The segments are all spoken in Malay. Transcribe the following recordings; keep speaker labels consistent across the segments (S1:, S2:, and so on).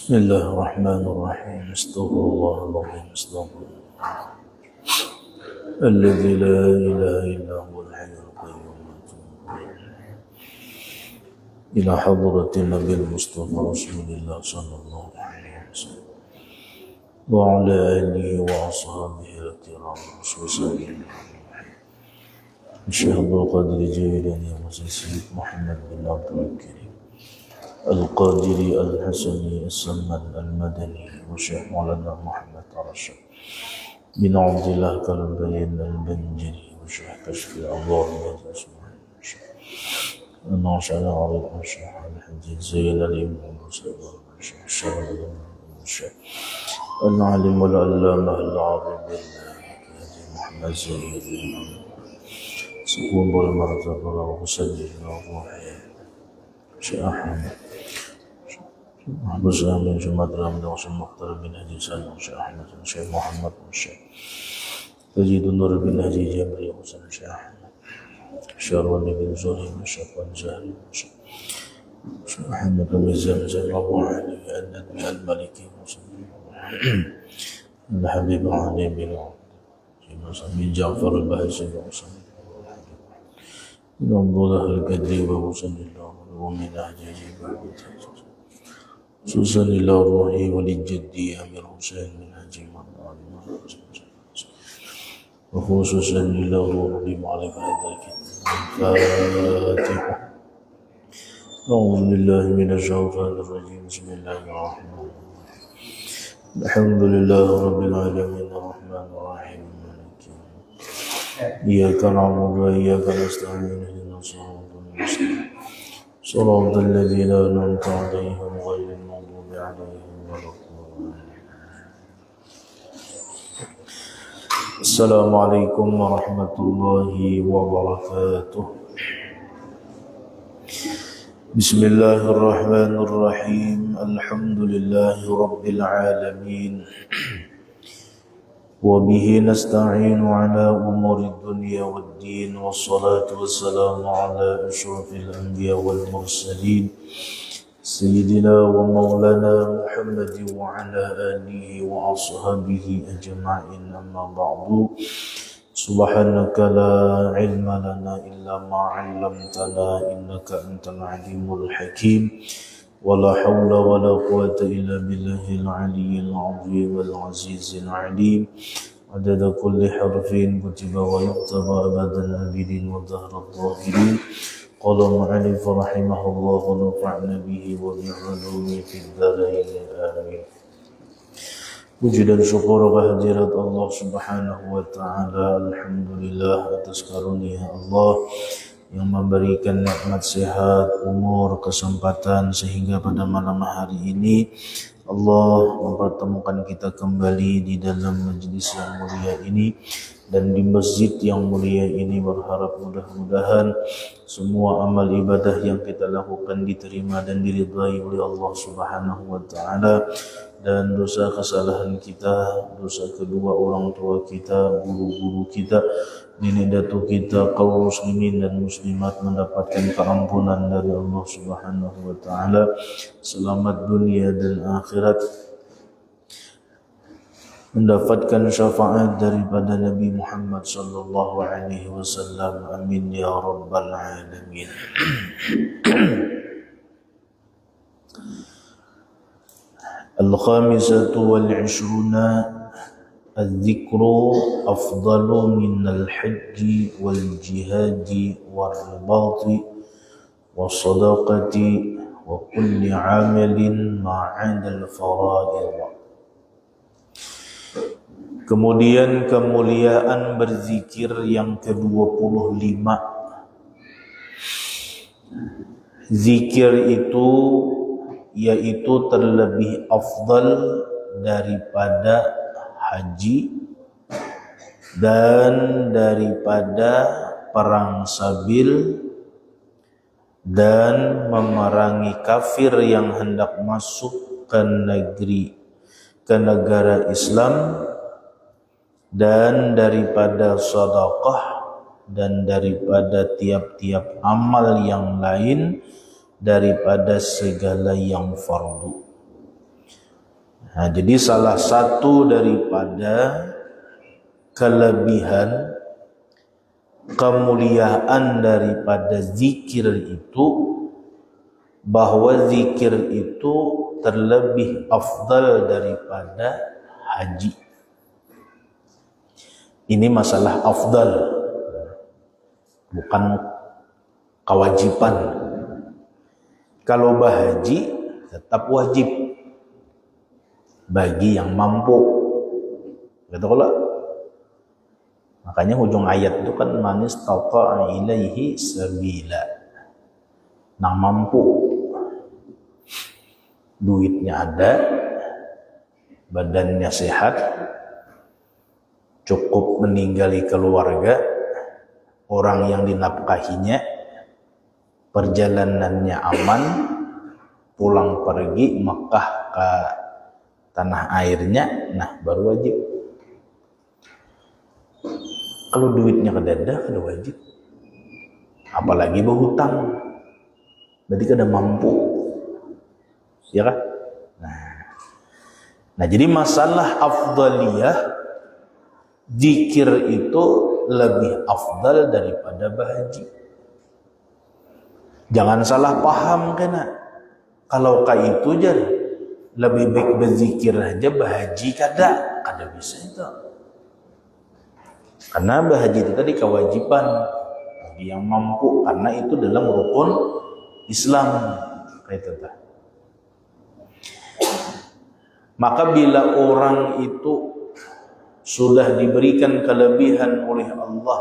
S1: بسم الله الرحمن الرحيم. استغفر الله العظيم. استغفر الله الذي لا إله إلا هو الحي القيوم. إلى حضرة النبي المصطفى رسول الله صلى الله عليه وسلم وعلى آله وأصحابه الكرام خصوصا الشيخ عبد القادر الجيلاني وسيد محمد بن عبد الكريم القادري الحسني السمن المدني والشيخ مولانا محمد رشد بن عبد الله كالبين البنجري والشيخ كشف الأضواء الناصر العريض والشيخ الحجي زين الإمام والشيخ الشرعي والشيخ العالم العلامة العظيم محمد زين سكون بالمرتبة وسلم وروحي شيخ أحمد محمد من جماد رامد وشيخ مختار بن هدي سالم وشيخ أحمد وشيخ محمد وشيخ تجيد النور بن هدي جبري وشيخ أحمد شارون بن زهري وشيخ الزهري وشيخ أحمد بن زمزم أبو علي الندبي المالكي الحبيب علي بن بن جعفر البهزي من عبد الله القدري وصلى الله ومن أهله خصوصا إلى روحي وللجدي أمير حسين من هجيم وخصوصا إلى روحي معرفة ذاك الفاتحة. أعوذ بالله من الشيطان الرجيم. بسم الله الرحمن الرحيم. الحمد لله رب العالمين الرحمن الرحيم مالك يوم الدين إياك نعبد وإياك نستعين اهدنا الصراط المستقيم صراط الذين أنعمت عليهم غير المغضوب عليهم ولا الضالين. السلام عليكم ورحمة الله وبركاته. بسم الله الرحمن الرحيم. الحمد لله رب العالمين وبه نستعين على أمور الدنيا والدين والصلاة والسلام على أشرف الأنبياء والمرسلين سيدنا ومولانا محمد وعلى آله وأصحابه أجمعين. أما بعد سبحانك لا علم لنا إلا ما علمتنا إنك أنت العليم الحكيم ولا حول ولا قوة إلا بالله العلي العظيم العزيز العليم عدد كل حرف كتب ويكتب أبدا آبدين والدهر الظاهرين. قال المؤلف رحمه الله ونفعنا به وبعلومه في الدارين آمين. Puji dan syukur kehadirat Allah Subhanahu wa taala. Alhamdulillah atas karunia Allah yang memberikan nikmat sehat, umur, kesempatan sehingga pada malam hari ini Allah mempertemukan kita kembali di dalam majlis yang mulia ini dan di masjid yang mulia ini. Berharap mudah-mudahan semua amal ibadah yang kita lakukan diterima dan diridhai oleh Allah Subhanahu wa taala, dan dosa kesalahan kita, dosa kedua orang tua kita, guru-guru kita, nenek datuk kita, kaum muslimin dan muslimat mendapatkan keampunan dari Allah Subhanahu wa taala, selamat dunia dan akhirat, mendapatkan syafaat daripada Nabi Muhammad sallallahu alaihi wasallam. Amin ya rabbal alamin. الخامسة والعشرون الذكر أفضل من الحج والجهاد والرباط والصدقة وكل عمل ما عدا الفرائض. Kemudian kemuliaan berzikir yang ke-25. Zikir itu yaitu terlebih afdal daripada haji dan daripada perang sabil dan memerangi kafir yang hendak masuk ke negara Islam, dan daripada sedekah dan daripada tiap-tiap amal yang lain daripada segala yang fardu. Nah, jadi salah satu daripada kelebihan kemuliaan daripada zikir itu, bahwa zikir itu terlebih afdal daripada haji. Ini masalah afdal, bukan kewajiban. Kalau berhaji tetap wajib bagi yang mampu, gitu kalau. Makanya ujung ayat itu kan manis taqa'a ilaihi sabila, nang mampu, duitnya ada, badannya sehat, cukup meninggali keluarga, orang yang dinafkahinya, perjalanannya aman, pulang pergi Mekah ke tanah airnya, nah baru wajib. Kalau duitnya kedadah, kada wajib. Apalagi berhutang, berarti kada mampu, ya kan? Nah, jadi masalah afdaliyah, zikir itu lebih afdal daripada berhaji. Jangan salah paham kena. Kalau kayak itu jar, lebih baik berzikir aja, berhaji kada bisa itu. Karena berhaji itu tadi kewajiban bagi yang mampu, karena itu dalam rukun Islam. Kayak itu. Maka bila orang itu sudah diberikan kelebihan oleh Allah,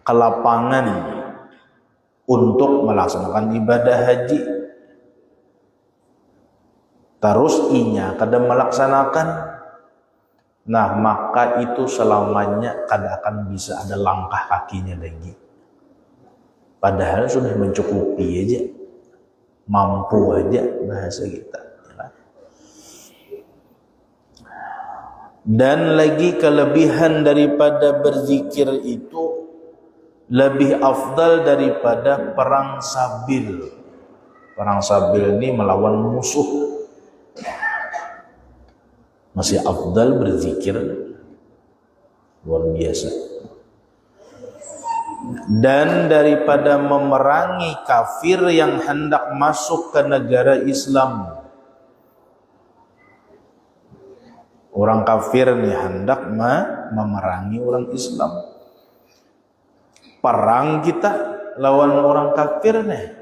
S1: kelapangan untuk melaksanakan ibadah haji, terus inya kada melaksanakan, nah maka itu selamanya kada akan bisa ada langkah kakinya lagi. Padahal sudah mencukupi aja, mampu aja bahasa kita. Dan lagi kelebihan daripada berzikir itu lebih afdal daripada perang sabil. Perang sabil ini melawan musuh, masih afdal berzikir, luar biasa. Dan daripada memerangi kafir yang hendak masuk ke negara Islam. Orang kafir nih hendak memerangi orang Islam. Perang kita lawan orang kafir nih,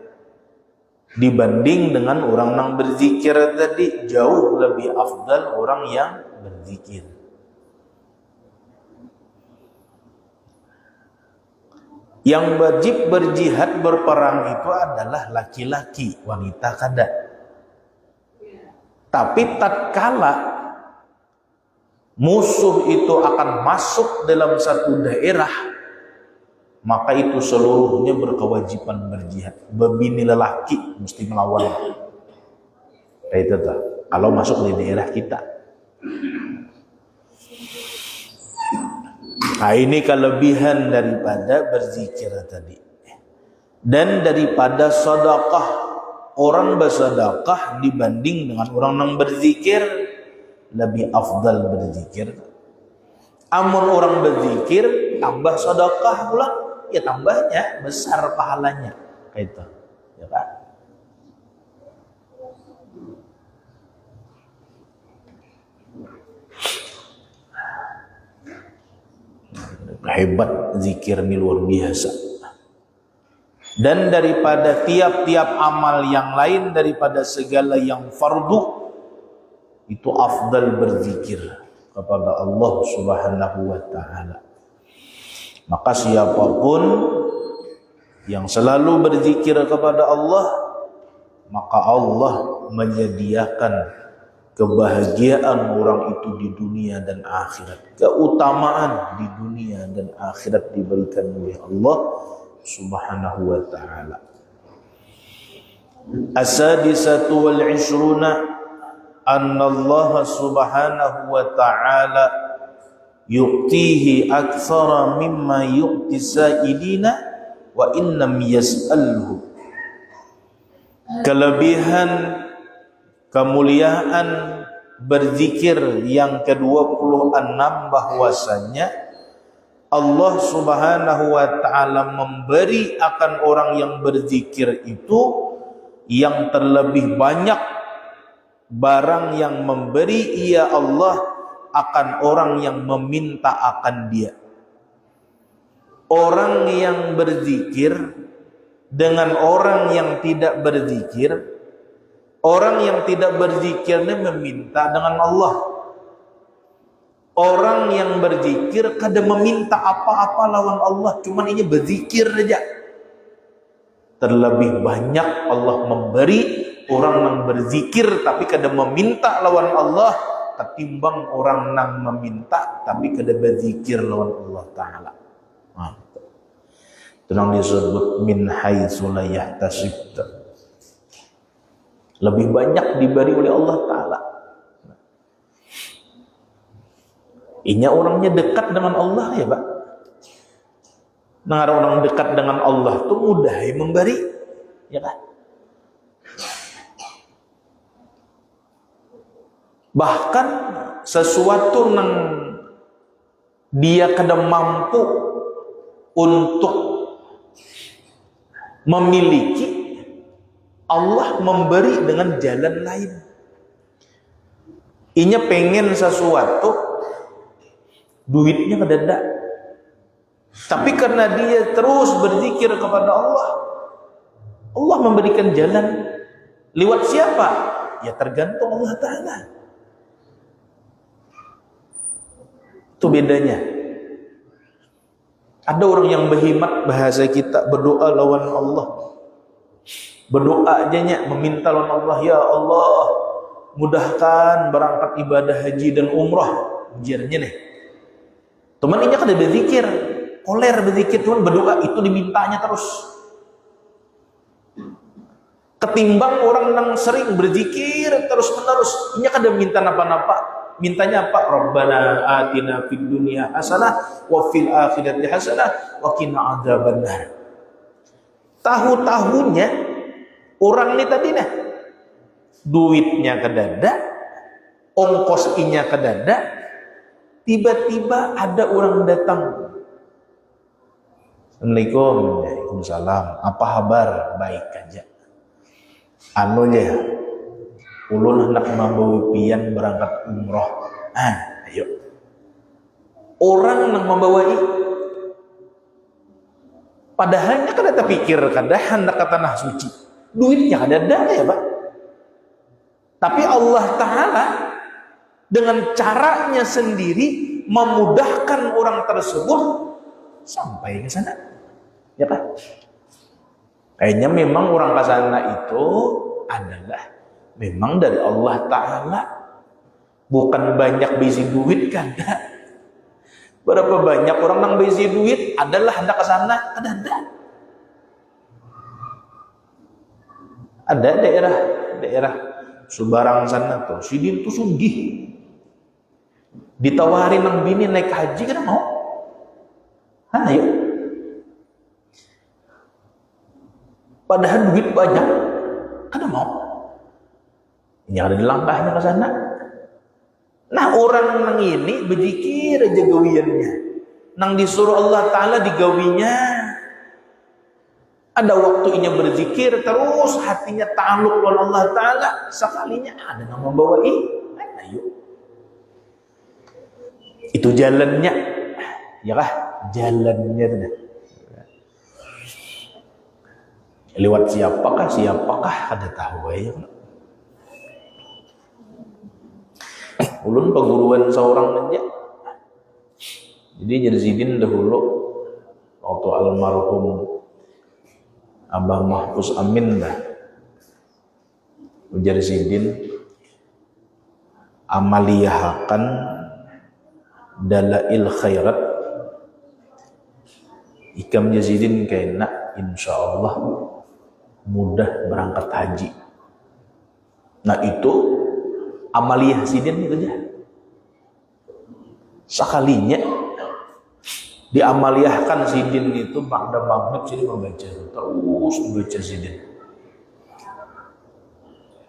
S1: dibanding dengan orang yang berzikir tadi, jauh lebih afdal orang yang berzikir. Yang wajib berjihad berperang itu adalah laki-laki, wanita kada. Tapi tatkala musuh itu akan masuk dalam satu daerah, maka itu seluruhnya berkewajiban berjihad. Bebini lelaki mesti melawan. Itu tuh, kalau masuk di daerah kita. Nah, ini kelebihan daripada berzikir tadi. Dan daripada sedekah, orang bersedekah dibanding dengan orang yang berzikir, lebih afdal berzikir. Amun orang berzikir tambah sedekah pula, ya tambahnya besar pahalanya. Kayak itu, ya kan? Hebat zikir ini, luar biasa. Dan daripada tiap-tiap amal yang lain, daripada segala yang fardu, itu afdal berzikir kepada Allah Subhanahu wa ta'ala. Maka siapapun yang selalu berzikir kepada Allah, maka Allah menyediakan kebahagiaan orang itu di dunia dan akhirat. Keutamaan di dunia dan akhirat diberikan oleh Allah Subhanahu wa ta'ala. As-sadisatu wal 'ishruna anna Allah Subhanahu wa ta'ala yu'tihi aktsara mimma yu'ti sa'ilina wa innam yas'alhu. Kelebihan, kemuliaan berzikir yang ke-26 bahwasanya Allah Subhanahu wa taala memberi akan orang yang berzikir itu yang terlebih banyak barang yang memberi ia Allah akan orang yang meminta akan dia. Orang yang berzikir dengan orang yang tidak berzikir, orang yang tidak berzikirnya meminta dengan Allah. Orang yang berzikir kada meminta apa-apa lawan Allah, cuman ini berzikir saja. Terlebih banyak Allah memberi orang yang berzikir tapi kada meminta lawan Allah ketimbang orang yang meminta tapi kada berzikir lawan Allah Ta'ala. Itu yang disebut min haitsu la yahtasib. Lebih banyak diberi oleh Allah Ta'ala. Inya orangnya dekat dengan Allah ya Pak. Nah, orang dekat dengan Allah itu mudah memberi, ya kan? Bahkan sesuatu yang dia kada mampu untuk memiliki, Allah memberi dengan jalan lain. Inya pengen sesuatu, duitnya kada ada. Tapi karena dia terus berzikir kepada Allah, Allah memberikan jalan. Lewat siapa? Ya tergantung Allah Ta'ala. Itu bedanya. Ada orang yang berhimat, bahasa kita berdoa lawan Allah. Berdoa aja meminta lawan Allah, ya Allah mudahkan berangkat ibadah haji dan umrah. Ujiannya nih. Teman ini kada berzikir, koler berzikir, cuman berdoa itu dimintanya terus. Ketimbang orang yang sering berzikir terus menerus, ini kada minta napa-napa. Mintanya apa? Rabbana atina fid dunya hasanah wa fil akhirati hasanah wa qina adzabannar. Tahu-tahunya orang ini tadi nah duitnya kedada, ongkos inya kedada, tiba-tiba ada orang datang. Assalamualaikum. Waalaikumsalam. Apa kabar? Baik aja. Anu ya, ulun hendak membawa pian berangkat umroh. Ayo. Orang yang membawai, padahalnya kada terpikir kada hendak ke tanah suci. Duitnya kada ada ya Pak. Tapi Allah Ta'ala dengan caranya sendiri memudahkan orang tersebut sampai ke sana. Ya kan? Kayaknya memang orang ke sana itu adalah memang dari Allah Ta'ala. Bukan banyak bisi duit kan. Berapa banyak orang yang bisi duit adalah hendak ke sana, ada. Ada daerah Subarang sana tuh, sidin tuh sugih. Ditawarin nang bini naik haji kan mau? Ayo. Padahal duit banyak, kan mau? Ini ada di langkahnya ke sana. Nah orang nang ini berzikir aja gawiannya. Nang disuruh Allah Ta'ala digawinya. Ada waktunya berzikir terus hatinya ta'aluk dengan Allah Ta'ala. Sekalinya ada yang membawa ayo. Itu jalannya. Ya kah? Jalannya. Lewat siapakah ada tahu ya. Ulun peguruan seorang aja. Jadi Jarzidin dahulu waktu almarhum Abah Mahfuz Amin dah. Jarzidin amaliyahakan dalail khairat. Ikam Jarzidin kena insyaallah mudah berangkat haji. Nah itu amaliyah sidin itu aja. Sekalinya diamaliyahkan sidin itu ba'da maghrib sidin membaca terus membaca sidin.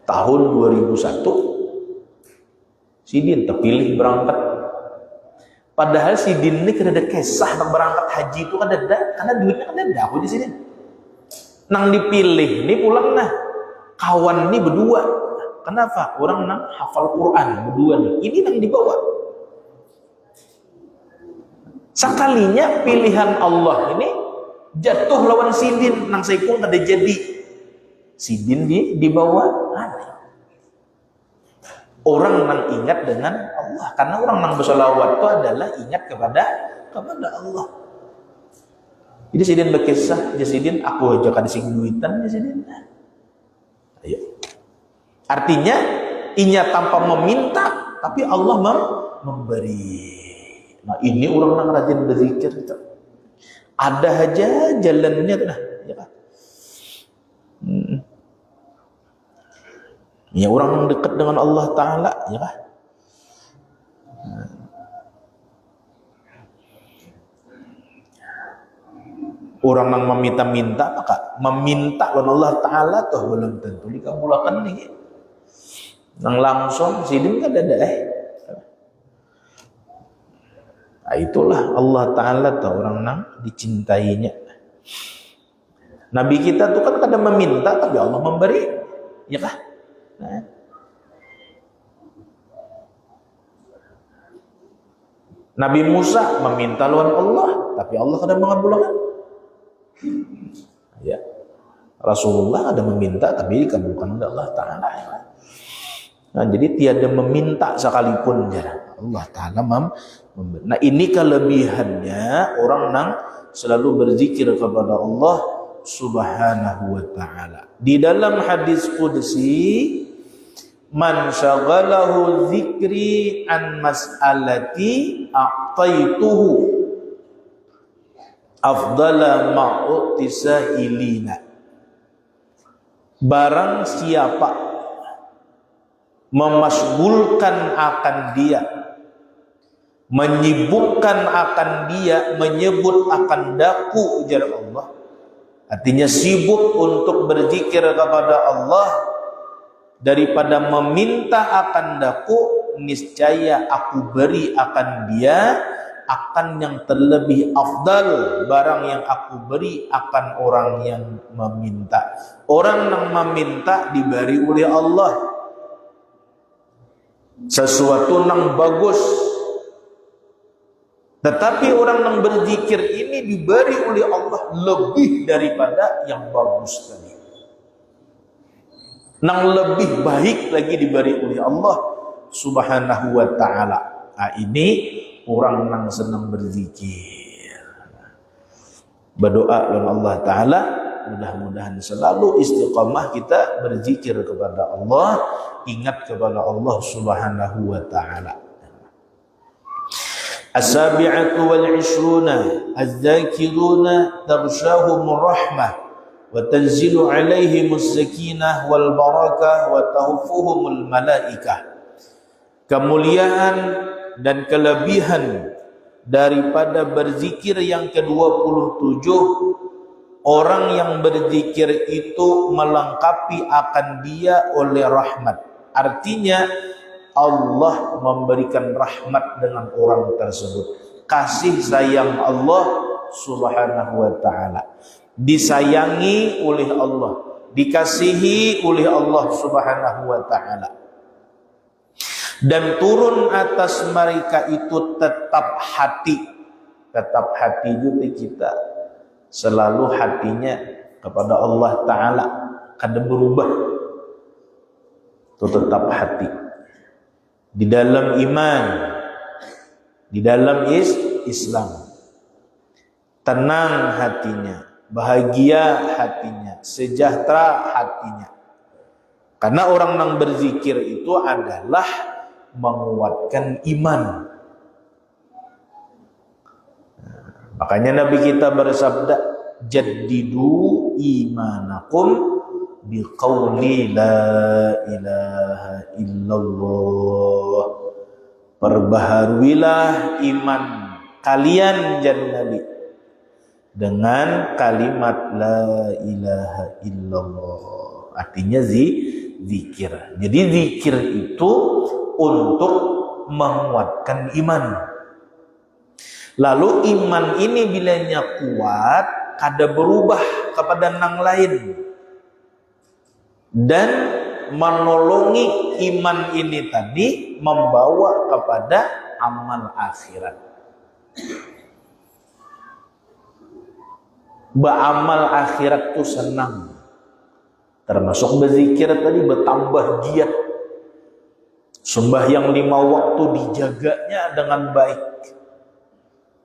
S1: Tahun 2001 Sidin terpilih berangkat. Padahal Sidin ini kada ada kisah nak berangkat haji itu kada ada, karena duitnya kada ada aku di sini. Nang dipilih ini pulang nah kawan ini berdua. Kenapa? Orang nang hafal Quran berdua nih. Ini nang dibawa. Sekalinya pilihan Allah ini jatuh lawan Sidin, nang Saiful kada jadi. Sidin dibawa aneh. Orang nang ingat dengan Allah, karena orang nang bersolawat itu adalah ingat kepada Allah. Jadi Sidin berkisah, jadi Sidin aku aja kada sing duitan ya Sidin. Ayo. Artinya inya tanpa meminta, tapi Allah memberi. Nah ini orang nang rajin berzikir itu. Ada aja jalannya tuh nah, ya kan? Ya orang yang dekat dengan Allah Ta'ala, ya kan? Orang yang meminta-minta, maka meminta oleh Allah Ta'ala tuh belum tentu dikabulkan nih. Nang langsung Sidin kan ada Nah, itulah Allah Ta'ala tuh orang yang dicintainya. Nabi kita tuh kan kadang meminta, tapi Allah memberi, ya kan? Nah. Nabi Musa meminta lawan Allah, tapi Allah kadang mengabulkan. Ya. Rasulullah ada meminta tapi dikabulkan oleh Allah Ta'ala. Nah, jadi tiada meminta sekalipun ya. Allah Ta'ala memberi. Nah, ini kelebihannya orang yang selalu berzikir kepada Allah Subhanahu wa Ta'ala. Di dalam hadis qudsi, man syaghalahu dzikri an mas'alati a'taituhu afdala ma'utisailina. Barang siapa memasgulkan akan dia, menyibukkan akan dia, menyebut akan daku ujar Allah, artinya sibuk untuk berzikir kepada Allah daripada meminta akan daku, niscaya aku beri akan dia akan yang terlebih afdal barang yang aku beri akan orang yang meminta. Orang yang meminta diberi oleh Allah sesuatu yang bagus, tetapi orang yang berzikir ini diberi oleh Allah lebih daripada yang bagus tadi, yang lebih baik lagi diberi oleh Allah Subhanahu wa Ta'ala. Nah, ini orang yang senang berzikir, berdoa kepada Allah Ta'ala, mudah-mudahan selalu istiqamah kita berzikir kepada Allah, ingat kepada Allah Subhanahu wa Ta'ala. As-sabi'atu wal 'ishruna az-zakiruna tarshahumur rahmah wa tanzilu 'alaihimus sakinah wal barakah wa tahfuhumul malaikah. Kemuliaan dan kelebihan daripada berzikir yang ke-27, orang yang berzikir itu melengkapi akan dia oleh rahmat. Artinya Allah memberikan rahmat dengan orang tersebut. Kasih sayang Allah Subhanahu wa Ta'ala, disayangi oleh Allah, dikasihi oleh Allah Subhanahu wa Ta'ala, dan turun atas mereka itu tetap hati juga kita selalu hatinya kepada Allah Ta'ala, kada berubah, itu tetap hati di dalam iman, di dalam Islam, tenang hatinya, bahagia hatinya, sejahtera hatinya. Karena orang yang berzikir itu adalah menguatkan iman. Makanya Nabi kita bersabda, jaddidu imanakum biqauli la ilaha illallah. Perbaharuilah iman kalian jan Nabi dengan kalimat la ilaha illallah. Artinya zikir. Jadi zikir itu untuk menguatkan iman. Lalu iman ini bilanya kuat, kada berubah kepada nang lain, dan menolongi iman ini tadi membawa kepada amal akhirat. Beramal akhirat tuh senang, termasuk berzikir tadi, bertambah giat. Sembahyang 5 waktu dijaganya dengan baik.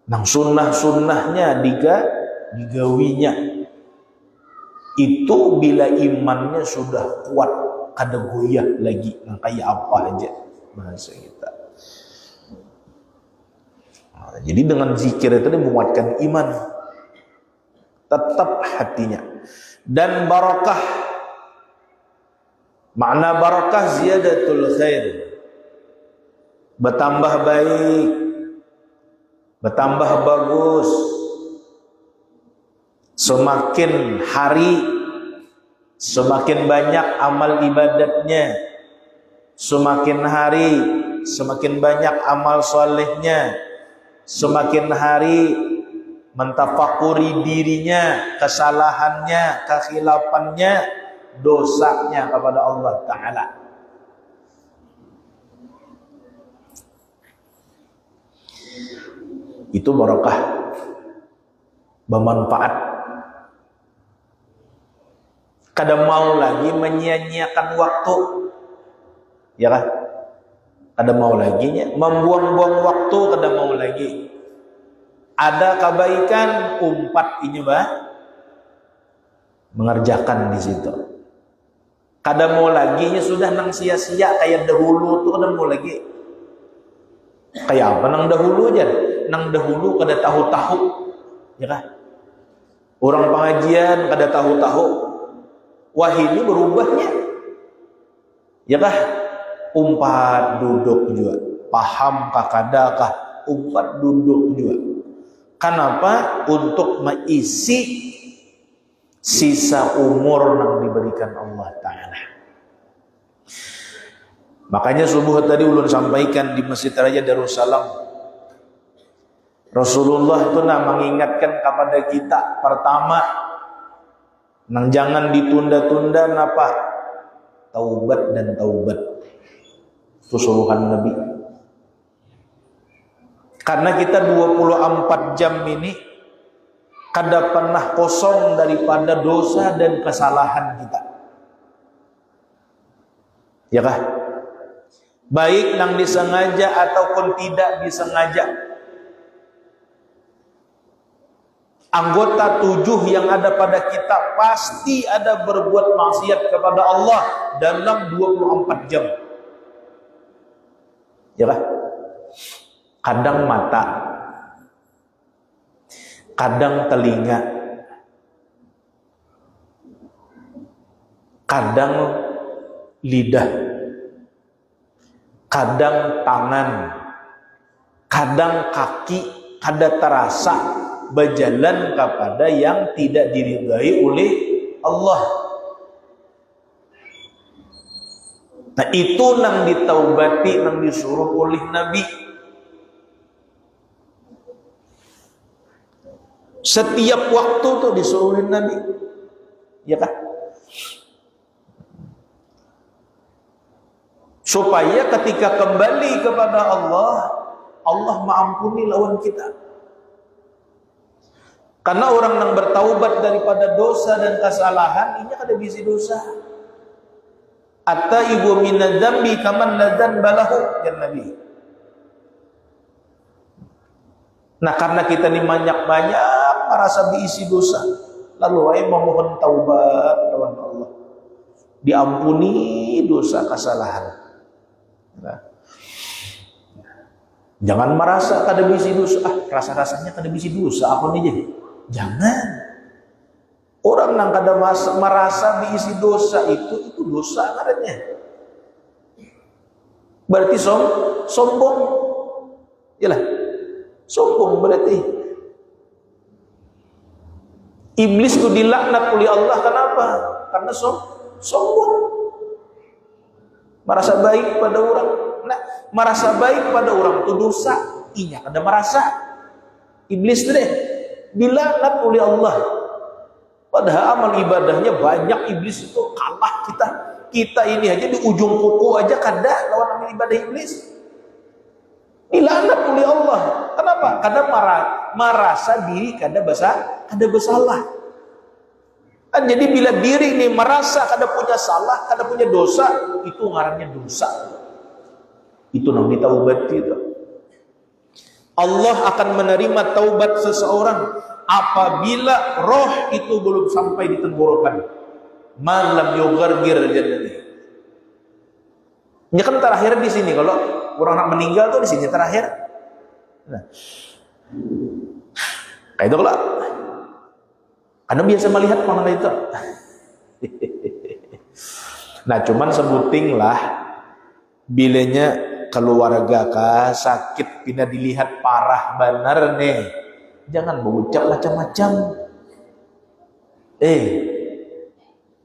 S1: Nang sunnah-sunnahnya digawinya. Itu bila imannya sudah kuat, kada goyah lagi, nang kayak apa aja bahasa kita. Nah, jadi dengan zikir itu menguatkan iman, tetap hatinya. Dan barakah, makna barakah ziyadatul khair, bertambah baik, bertambah bagus. Semakin hari semakin banyak amal ibadatnya, semakin hari semakin banyak amal solehnya, semakin hari mentafakuri dirinya, kesalahannya, kekhilafannya, dosanya kepada Allah Ta'ala. Itu barakah, bermanfaat. Kada mau lagi menyia-nyiakan waktu, ya kan? Kada mau lagi membuang-buang waktu, kada mau lagi. Ada kebaikan, umpat ini mengerjakan di situ. Kada mau lagi sudah nang sia-sia kayak dahulu tuh, kada mau lagi. Kayak apa nang dahulu aja? Nang dahulu kada tahu-tahu, ya kan? Orang pengajian kada tahu-tahu. Wah, ini berubahnya, ya kah? Umpat duduk juga, paham kah kadakah? Umpat duduk juga. Kenapa? Untuk mengisi sisa umur yang diberikan Allah Ta'ala. Makanya subuh tadi ulun sampaikan di Masjid Raya Darussalam, Rasulullah itu mengingatkan kepada kita, pertama, nang jangan ditunda-tunda napa? Taubat dan taubat. Itu suruhan Nabi. Karena kita 24 jam ini kada pernah kosong daripada dosa dan kesalahan kita. Ya kah? Baik nang disengaja ataupun tidak disengaja. Anggota 7 yang ada pada kita pasti ada berbuat maksiat kepada Allah dalam 24 jam. Ya kan? Kadang mata, kadang telinga, kadang lidah, kadang tangan, kadang kaki, kada terasa berjalan kepada yang tidak diridai oleh Allah. Nah, itu nang ditaubati, nang disuruh oleh Nabi. Setiap waktu tuh disuruh oleh Nabi, ya kan? Supaya ketika kembali kepada Allah, Allah mengampuni lawan kita. Karena orang yang bertaubat daripada dosa dan kesalahan, ini kada bisi dosa. At-taibu minadz-dzambi kaman la dzanba lahu, ya Nabi. Nah, karena kita ini banyak-banyak merasa diisi dosa, lalu ay memohon taubat lawan Allah, diampuni dosa kesalahan. Nah, jangan merasa kada bisi dosa. Rasa-rasanya kada bisi dosa apa nih jadi? Jangan. Orang yang kada merasa diisi dosa itu dosa katanya. Berarti sombong. Yalah. Sombong berarti. Iblis itu dilaknat oleh Allah, kenapa? Karena sombong. Merasa baik pada orang. Nah, merasa baik pada orang itu dosa. Iya, kada merasa. Iblis deh dilaknat oleh Allah. Padahal amal ibadahnya banyak, iblis itu kalah kita. Kita ini aja di ujung kuku aja kada lawan amal ibadah iblis. Dilaknat oleh Allah. Kenapa? Karena merasa diri kada bersalah. Kan jadi bila diri ini merasa kada punya salah, kada punya dosa, itu ngarannya dosa. Itu namanya taubat kita. Allah akan menerima taubat seseorang apabila roh itu belum sampai di tenggorokan. Malam yugargir jannati. Ini kan terakhir di sini, kalau orang nak meninggal tuh di sini terakhir. Nah, kayak itu lah. Anda biasa melihat mana itu. Nah, cuman sebuting lah bilanya keluarga kah sakit pina dilihat parah benar nih. Jangan berucap macam-macam.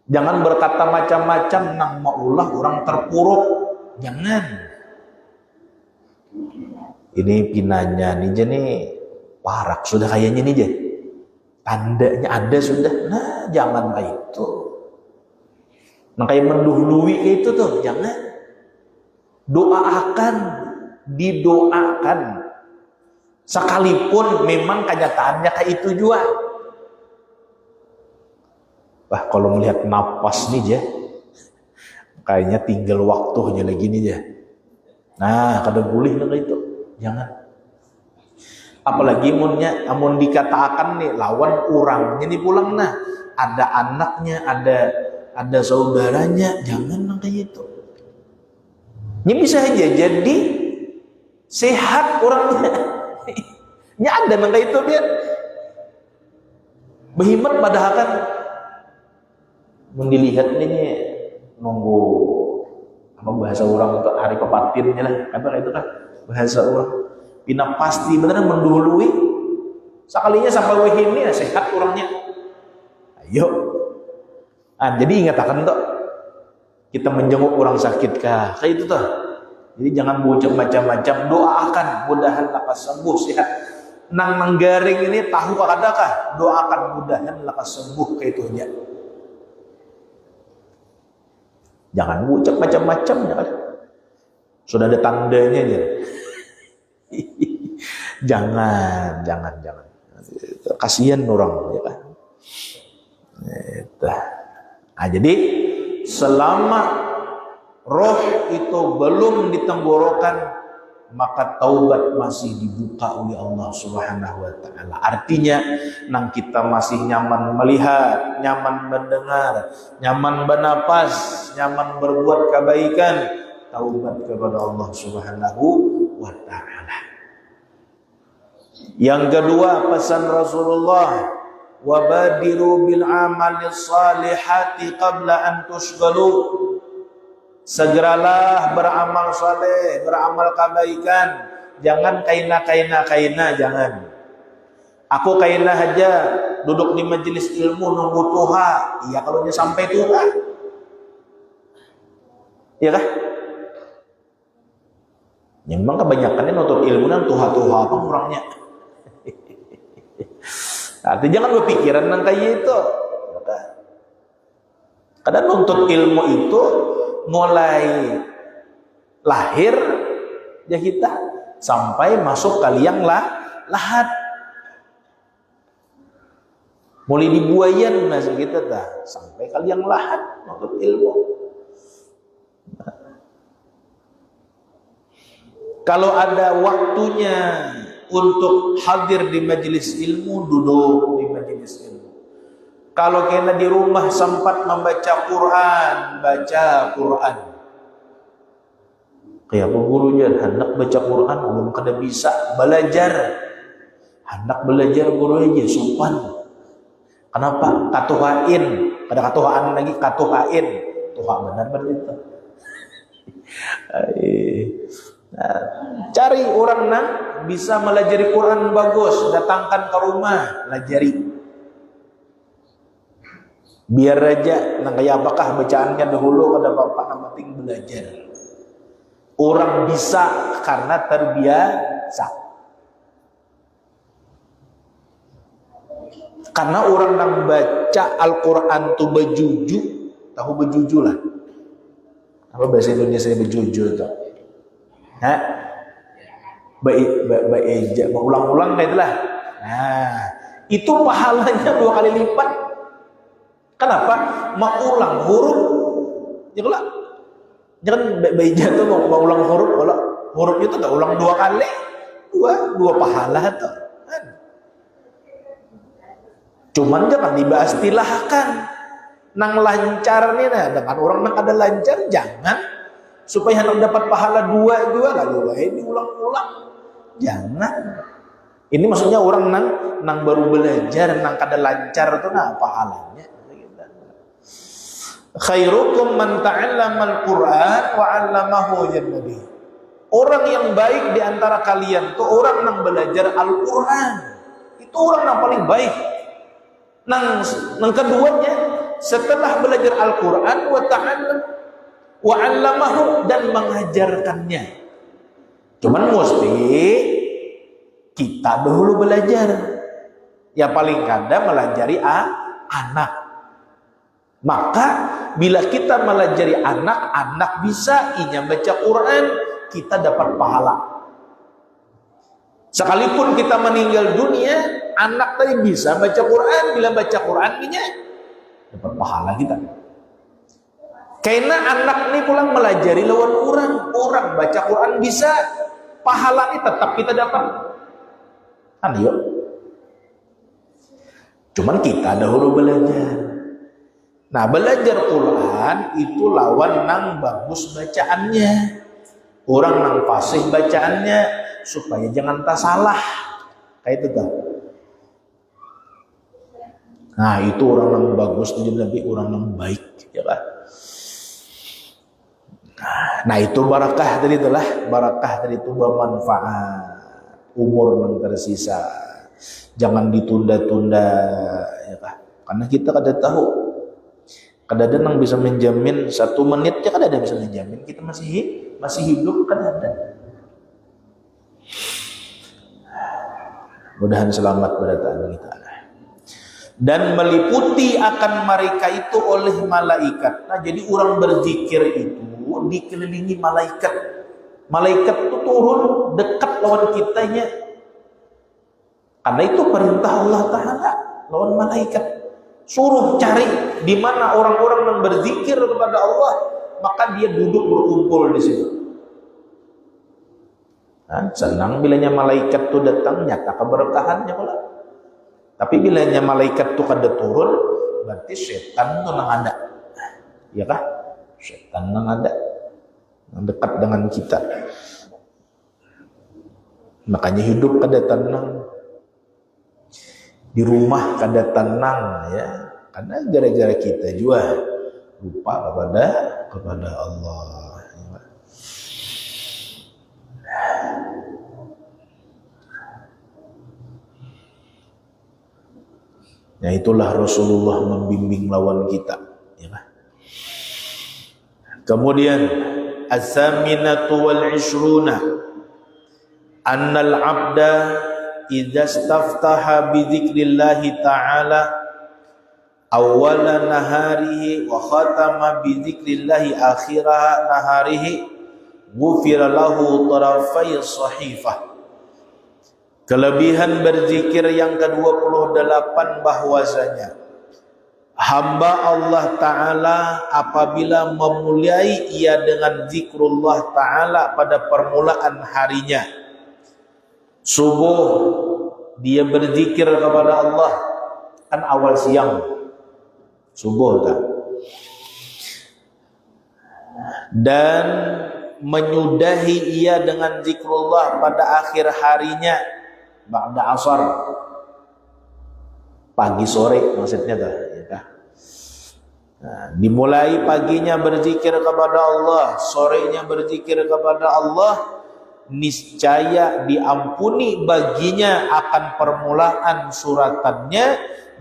S1: Jangan berkata macam-macam nang maulah orang terpuruk. Jangan. Ini pinanya nih jadi parak sudah kayaknya nih jadi. Tandanya ada sudah. Nah, jangan kayak itu. Nah, kayak mendahului kayak itu tuh, jangan. Doakan, didoakan. Sekalipun memang kenyataannya kayak itu juga. Wah, kalau melihat napas nih ya, kayaknya tinggal waktunya lagi nih ya. Nah, kada boleh lah itu. Jangan. Apalagi amun dikatakan nih lawan orangnya nih pulang, nah ada anaknya, ada saudaranya, jangan nang kayak itu. Ini bisa aja jadi sehat orangnya. Ini ada nang kayak itu dia. Behimat padahal kan mendilihat ini nunggu apa bahasa orang untuk hari kepatirnya lah, apa itu kan bahasa orang. Pina pasti beneran mendahului. Sekalinya sampai wahini ya sehat orangnya. Ayo. Jadi ingat akan tuh kita menjenguk orang sakit kah? Kayak itu tuh. Jadi jangan bocok macam-macam. Doakan mudahan lekas sembuh sehat. Nang menggaring ini tahu adakah? Doakan mudahan lekas sembuh kayak itu aja. Jangan bocok macam-macam ya. Sudah ada tandanya aja. jangan kasihan orang ya kan. Jadi selama roh itu belum ditenggorokan, maka taubat masih dibuka oleh Allah Subhanahu wa taala. Artinya nang kita masih nyaman melihat, nyaman mendengar, nyaman bernapas, nyaman berbuat kebaikan, taubat kepada Allah Subhanahu wa taala. Yang kedua pesan Rasulullah, wabadiru bil amali salihati qabla an tusgalu. Segeralah beramal saleh, beramal kebaikan, jangan kaina, jangan. Aku kaina aja duduk di majelis ilmu nunggu tuha. Iya kalau dia sampai tuha. Iya kah? Memang kebanyakannya nuntut ilmu dan tuha-tuha apa kurangnya. Artinya jangan berpikiran nang kayak itu. Kadang nuntut ilmu itu mulai lahir ya kita sampai masuk ke liang lahat. Mulai dibuayan masih kita dah sampai ke liang lahat nuntut ilmu. Kalau ada waktunya untuk hadir di majelis ilmu, duduk di majelis ilmu. Kalau kena di rumah sempat membaca Quran, baca Quran. Kayak apa gurunya? Hendak baca Quran, belum kada bisa belajar. Hendak belajar guru aja sopan. Kenapa? Katuhain, kada katuhaan lagi katuhain. Tuha benar itu. Nah, cari orang nang bisa melajari Quran bagus, datangkan ke rumah, pelajari. Biar aja nang kayak apakah bacaannya dahulu kada bapak nang penting belajar. Orang bisa karena terbiasa. Karena orang yang baca Al-Quran tuh bejuju, tahu bejuju lah. Apa bahasa Indonesia bejuju itu? Hah? Ulang-ulang kayak itulah. Nah, itu pahalanya 2 kali lipat. Kenapa? Mau ulang huruf, jangan itu mau ulang huruf, kalau hurufnya itu tak ulang 2 kali, dua pahala tuh. Cuman jangan dibahas tilahkan. Nang lancar nih, nah, dengan orang nang ada lancar, jangan supaya nang dapat pahala 2 lalu diulang-ulang. Jangan. Ini maksudnya orang nang baru belajar, nang kada lancar tuh nah pahalanya. Khairukum man ta'allama al-Qur'an wa 'allamahu Nabi. Orang yang baik di antara kalian tuh orang yang belajar Al-Qur'an. Itu orang yang paling baik. Nang keduanya, setelah belajar Al-Qur'an wa ta'allam wa 'allamahu dan mengajarkannya. Cuman mesti kita dahulu belajar. Ya paling kada melajari anak. Maka bila kita melajari anak bisa inya baca Quran, kita dapat pahala. Sekalipun kita meninggal dunia, anak tadi bisa baca Quran, bila baca Quran inya dapat pahala kita. Karena anak ini pulang melajari lawan orang baca Quran bisa, pahala ini tetap kita dapat. Yuk. Cuman kita dahulu belajar. Nah, belajar Quran itu lawan nang bagus bacaannya, orang nang fasih bacaannya, supaya jangan tak salah kayak itu tuh. Nah, itu orang nang bagus itu lebih orang nang baik, ya kan? Nah, itu barakah tadi itulah, barakah tadi itu bermanfaat, umur nang tersisa, jangan ditunda-tunda, ya kan? Karena kita kada tahu. Kadang-kadang yang bisa menjamin 1 menitnya, kan ada yang bisa menjamin kita masih hidup, kan ada. Mudahan selamat berdatang kita. Dan meliputi akan mereka itu oleh malaikat. Nah, jadi orang berzikir itu dikelilingi malaikat. Malaikat itu turun dekat lawan kitanya. Karena itu perintah Allah Ta'ala lawan malaikat. Suruh cari di mana orang-orang yang berzikir kepada Allah, maka dia duduk berkumpul di situ. Nah, senang bilanya malaikat itu datang, nyata keberkahannya pula. Tapi bilanya malaikat itu kada turun, berarti setan itu nang ada. Ya kah? Setan nang ada, yang dekat dengan kita. Makanya hidup kada tenang. Di rumah kada tenang, ya, karena gara-gara kita juga lupa kepada Allah. Ya, itulah Rasulullah membimbing lawan kita, ya. Kemudian as-saminatu wal 'ishruna annal 'abda idza staftaha bi dzikrillahi ta'ala awwala naharihi wa khatama bi dzikrillahi akhira naharihi ghufira lahu tarafai sahifah. Kelebihan berzikir yang ke-28 bahwasanya hamba Allah Ta'ala apabila memuliai ia dengan zikrullah Ta'ala pada permulaan harinya, subuh dia berzikir kepada Allah, kan awal siang subuh tak? Dan menyudahi ia dengan zikrullah pada akhir harinya ba'da asar, pagi sore maksudnya dah, ya kah? Nah, dimulai paginya berzikir kepada Allah, sorenya berzikir kepada Allah, niscaya diampuni baginya akan permulaan suratannya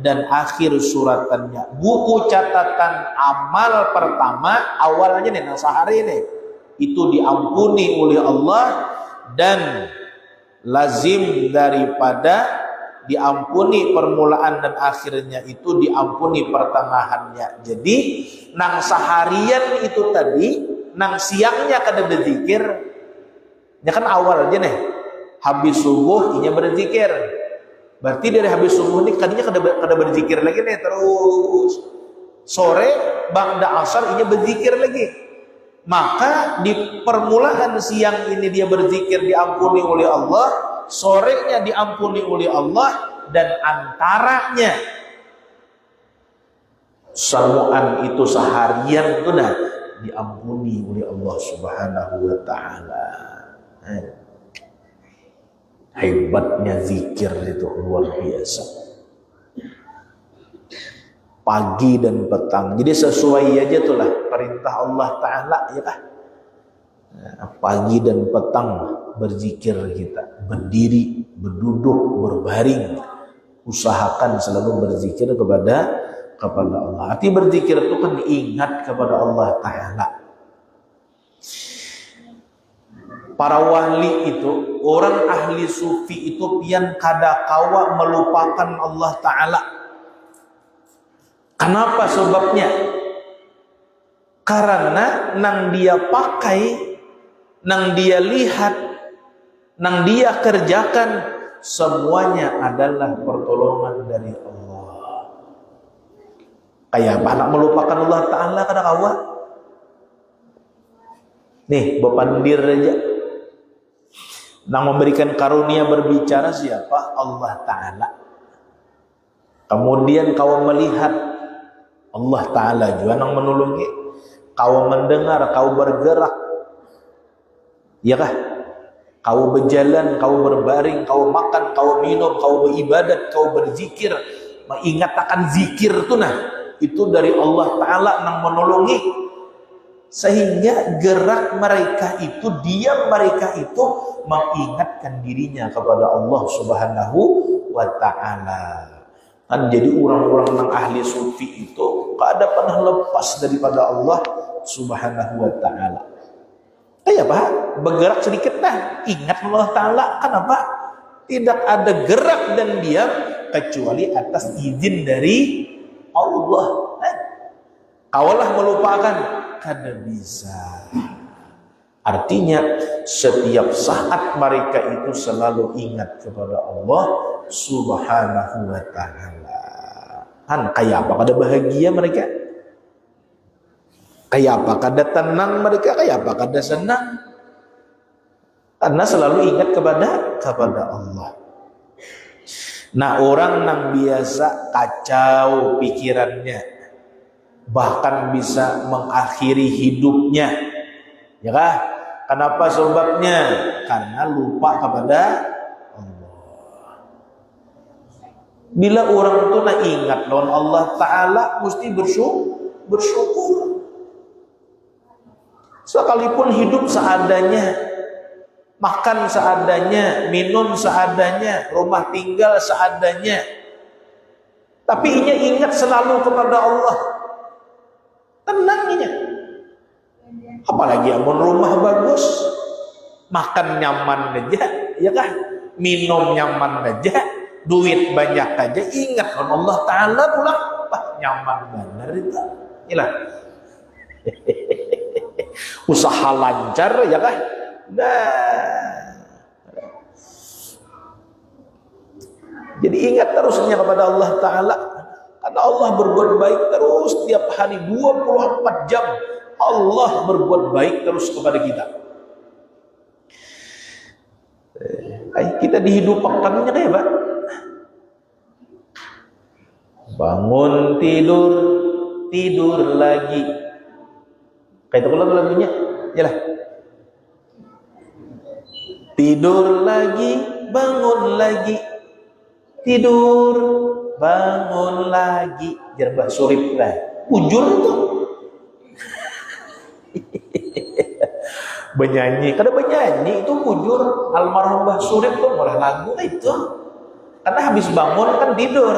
S1: dan akhir suratannya. Buku catatan amal pertama awalnya nih sehari ini itu diampuni oleh Allah, dan lazim daripada diampuni permulaan dan akhirnya itu diampuni pertengahannya. Jadi nang seharian itu tadi, nang siangnya kada berzikir, ya kan awal aja nih, habis subuh inya berzikir, berarti dari habis subuh ini kadinya kada berzikir lagi nih, terus sore bangda asar inya berzikir lagi, maka di permulaan siang ini dia berzikir diampuni oleh Allah, sorenya diampuni oleh Allah, dan antaranya samuan itu seharian itu dah diampuni oleh Allah Subhanahu wa taala. Hebatnya zikir itu luar biasa. Pagi dan petang. Jadi sesuai aja tuh lah perintah Allah taala, ya kan? Pagi dan petang berzikir kita, berdiri, berduduk, berbaring, usahakan selalu berzikir kepada Allah. Arti berzikir itu kan ingat kepada Allah taala. Para wali itu, orang ahli sufi itu pian kada kawa melupakan Allah taala. Kenapa sebabnya? Karena nang dia pakai, nang dia lihat, nang dia kerjakan, semuanya adalah pertolongan dari Allah. Kayak apa nak melupakan Allah Ta'ala kada kawa? Nih, bepandir aja. Nang memberikan karunia berbicara siapa? Allah Ta'ala. Kemudian kau melihat Allah Ta'ala juga nang menolongi. Kau mendengar, kau bergerak, ya kah? Kau berjalan, kau berbaring, kau makan, kau minum, kau beribadat, kau berzikir, mengingat akan zikir itu nah, itu dari Allah Ta'ala yang menolongi, sehingga gerak mereka itu, diam mereka itu mengingatkan dirinya kepada Allah Subhanahu wa Ta'ala. Kan jadi orang-orang yang ahli sufi itu kada pernah lepas daripada Allah Subhanahu wa Ta'ala. Ya Pak, bergerak sedikit dah, ingat Allah Ta'ala. Kenapa? Tidak ada gerak dan diam kecuali atas izin dari Allah. Kaulah melupakan, kada bisa. Artinya setiap saat mereka itu selalu ingat kepada Allah Subhanahu wa Ta'ala. Kan kayak apa kada bahagia mereka? Kayak apa kada tenang mereka, kayak apa kada senang, karena selalu ingat kepada Allah. Nah, orang yang biasa kacau pikirannya, bahkan bisa mengakhiri hidupnya, ya kah? Kenapa sebabnya? Karena lupa kepada Allah. Bila orang itu nak ingat lawan Allah Ta'ala, mesti bersyukur. Sekalipun hidup seadanya, makan seadanya, minum seadanya, rumah tinggal seadanya, tapi inya ingat selalu kepada Allah, tenang inya. Apalagi amun rumah bagus, makan nyaman aja, ya kah? Minum nyaman aja, duit banyak aja, ingat Allah Ta'ala pula, nyaman benar itu. Inilah. Usaha lancar, ya kah? Nah, jadi ingat terusnya kepada Allah Ta'ala, karena Allah berbuat baik terus tiap hari 24 jam. Allah berbuat baik terus kepada kita. Kita dihidupkannya kayak Pak, bangun tidur, tidur lagi. Kayak itu kalau lagunya, yalah. Tidur lagi, bangun lagi, tidur, bangun lagi. Jerbah surip lah, ujur itu. Benyanyi, kada benyanyi itu ujur. Almarhum Mbah Surip tuh mulai lagu itu. Karena habis bangun kan tidur,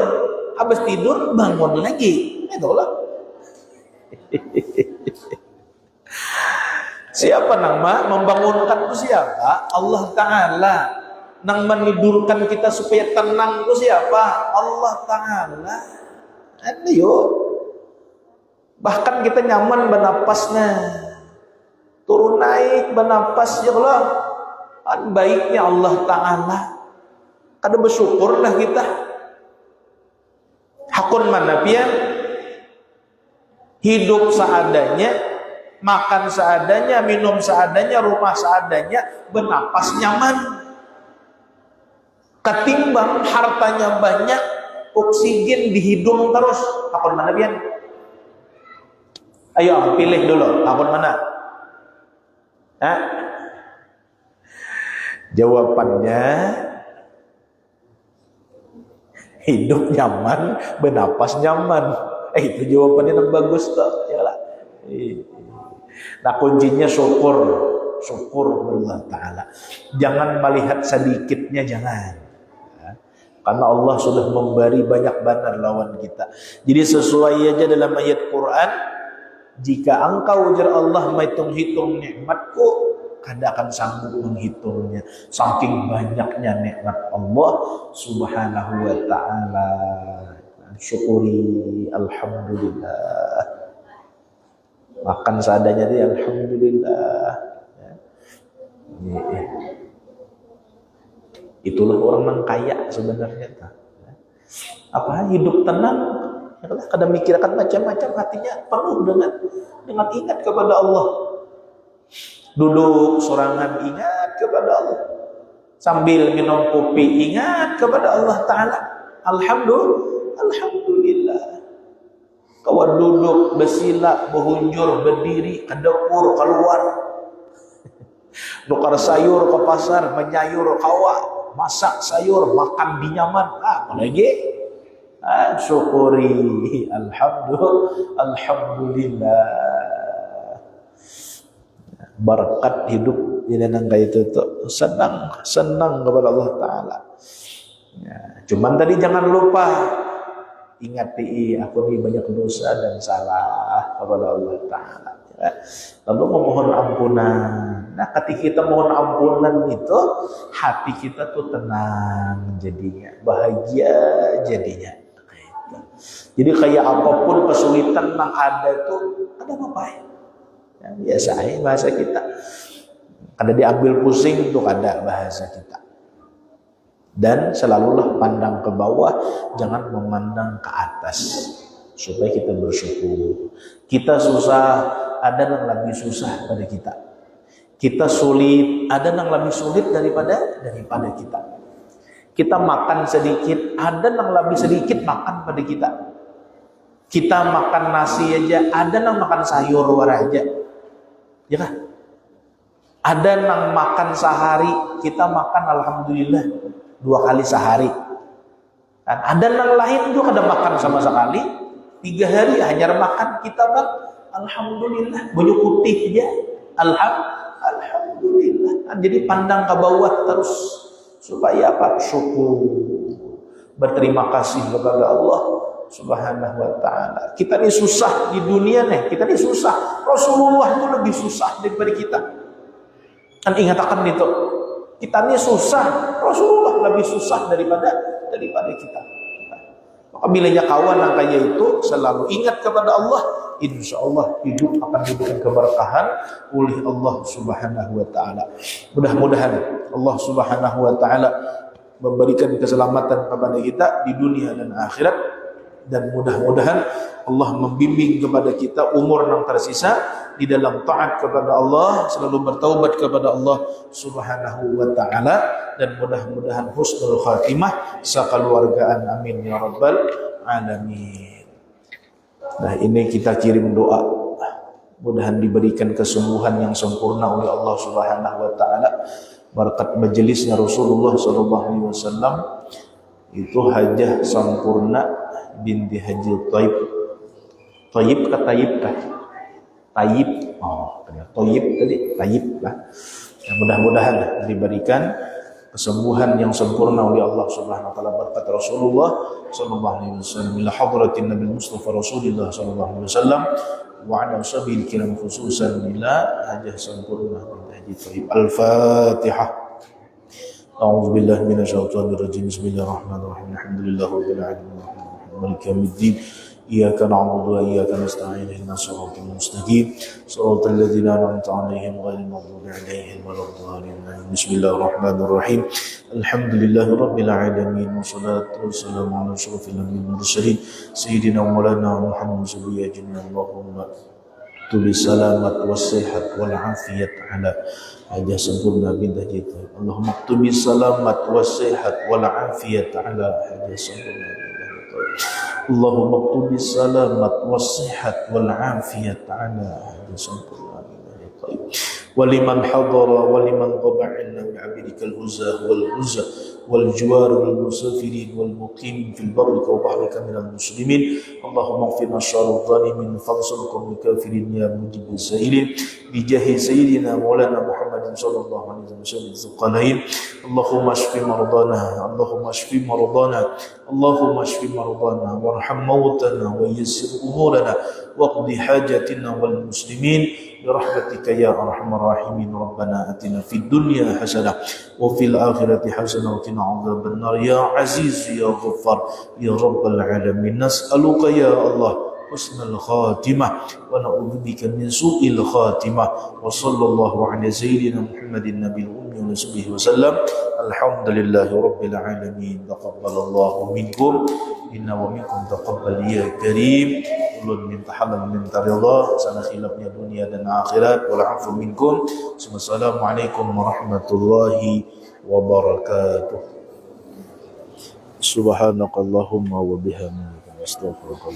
S1: habis tidur bangun lagi. Itulah. Siapa nang membangunkan itu siapa? Allah Ta'ala. Nang menidurkan kita supaya tenang itu siapa? Allah Ta'ala. Ayo. Bahkan kita nyaman bernapasnya. Turun naik bernapas ya Allah. Kan baiknya Allah Ta'ala. Kada bersyukurlah kita. Hakun mana pian? Hidup seadanya, makan seadanya, minum seadanya, rumah seadanya, bernapas nyaman. Ketimbang hartanya banyak, oksigen di hidung terus. Hakun mana pian? Ayo pilih dulu, hakun mana? Hah? Jawabannya hidup nyaman, bernapas nyaman. Itu jawabannya yang bagus tuh. Yalah. Nah kuncinya syukur Allah Ta'ala. Jangan melihat sedikitnya, jangan. Karena Allah sudah memberi banyak benar lawan kita. Jadi sesuai aja dalam ayat Quran, jika engkau ujar Allah menghitung-hitung nikmatku, kada akan sanggup menghitungnya. Saking banyaknya nikmat Allah Subhanahu wa Ta'ala. Syukuri, alhamdulillah. Makan seadanya dia, alhamdulillah. Itulah orang yang kaya sebenarnya. Apa hidup tenang? Kadang mikirkan macam-macam, hatinya penuh dengan ingat kepada Allah. Duduk sorangan ingat kepada Allah. Sambil minum kopi ingat kepada Allah Ta'ala. Alhamdulillah. Kawan duduk, bersila, berhunjur, berdiri, ke dapur, keluar. Nukar sayur ke pasar, menyayur kawa, masak sayur, makan di nyaman. Apa lagi? Syukuri. Alhamdulillah. Berkat hidup ini nangka itu tuh senang kepada Allah Ta'ala. Ya, cuman tadi jangan lupa ingat aku ini banyak dosa dan salah kepada Allah Ta'ala. Ya. Lalu memohon ampunan. Nah ketika kita mohon ampunan itu, hati kita tuh tenang jadinya, bahagia jadinya. Jadi kayak apapun kesulitan yang ada tuh, ada apa ya? Ya, biasa aja bahasa kita. Kada diambil pusing tuh ada bahasa kita. Dan selalulah pandang ke bawah, jangan memandang ke atas, supaya kita bersyukur. Kita susah, ada yang lebih susah pada kita. Kita sulit, ada yang lebih sulit daripada kita. Kita makan sedikit, ada yang lebih sedikit makan pada kita. Kita makan nasi aja, ada yang makan sayur war aja. Ya kan? Ada yang makan sehari, kita makan alhamdulillah 2 kali sehari. Dan ada yang lain juga kada makan sama sekali, 3 hari hanya makan, kita bang alhamdulillah banyak putih aja. Alhamdulillah. Jadi pandang ke bawah terus supaya apa? Syukur. Berterima kasih kepada Allah Subhanahu wa Ta'ala. Kita ini susah di dunia nih, kita ini susah. Rasulullah itu lebih susah daripada kita. Kan ingatkan itu. Kita ini susah, Rasulullah lebih susah daripada kita. Maka bilanya kawan yang kaya itu selalu ingat kepada Allah, insya Allah hidup akan diberikan keberkahan oleh Allah Subhanahu wa Ta'ala. Mudah-mudahan Allah Subhanahu wa Ta'ala memberikan keselamatan kepada kita di dunia dan akhirat, dan mudah-mudahan Allah membimbing kepada kita umur yang tersisa di dalam taat kepada Allah, selalu bertaubat kepada Allah Subhanahu wa Ta'ala, dan mudah-mudahan husnul khatimah sakeluargaan, amin ya rabbal alamin. Nah ini kita kirim doa, mudahan diberikan kesembuhan yang sempurna oleh Allah Subhanahu wa Ta'ala berkat majelisnya Rasulullah sallallahu alaihi wasallam. Itu Hajah Sampurna binti Haji Thayyib. Thayyib ke Tayyib kah? Tayyib. Oh, Thayyib tadi, Tayyib lah. Ya, mudah-mudahan diberikan kesembuhan yang sempurna oleh Allah Subhanahu wa taala berkat Rasulullah sallallahu alaihi wasallam ila hadratin Nabi Mustafa Rasulullah sallallahu alaihi wasallam wa ala sabil kiram khususan ila hajah sempurna haji thayyib. Al-Fatihah. أعوذ بالله من الشيطان الرجيم بسم الله الرحمن الرحيم الحمد لله رب العالمين مالك يوم الدين إياك نعبد وإياك نستعين اهدنا الصراط المستقيم صراط الذين أنعمت عليهم غير المغضوب عليهم ولا الضالين بسم الله الرحمن الرحيم الحمد لله رب العالمين والصلاة والسلام على أشرف الأنبياء والمرسلين سيدنا ومولانا محمد صلى الله عليه وسلم اللهم بالسلامة والصحة والعافية على حاجة سempurna bindah kita. Allahumma qtubi salamat wasihhat wal afiyat ala haja sempurna bindah kita. Allahumma qtubi salamat wasihhat wal afiyat ala haja sempurna bindah kita. Waliman hadara waliman qaba'na min 'abdikal huzah wal huzah wal juwar wal musafirin wal muqim fil barri wa bahri minal muslimin. Allahumma ighfir syarra dhalimin fansurkum kafirin ya mujibul sa'ilin bijahi sayyidina maulana Muhammadin sallallahu alaihi wasallam zuqalain. Allahumma shfi mardana Allahumma shfi mardana Allahumma shfi mardana warham mautana wa yassir umurana waqdi hajatina wal muslimin برحمتك يا أرحم الراحمين. ربنا أتنا في الدنيا حسنة وفي الآخرة حسنة وقنا عذاب النار يا عزيز يا غفار يا رب العالمين. نسألك يا الله حسن الخاتمة ونعوذ بك من سوء الخاتمة وصلى الله على سيدنا محمد النبي الأمي وصحبه وسلم. الحمد لله رب العالمين. تقبل الله منكم إنا ومنكم تقبل يا كريم. Ulun minta halal minta ridha sana khilafnya dunia dan akhirat wal afu minkum. Assalamualaikum warahmatullahi wabarakatuh. Subhanakallahumma wa bihamdika astaghfiruka.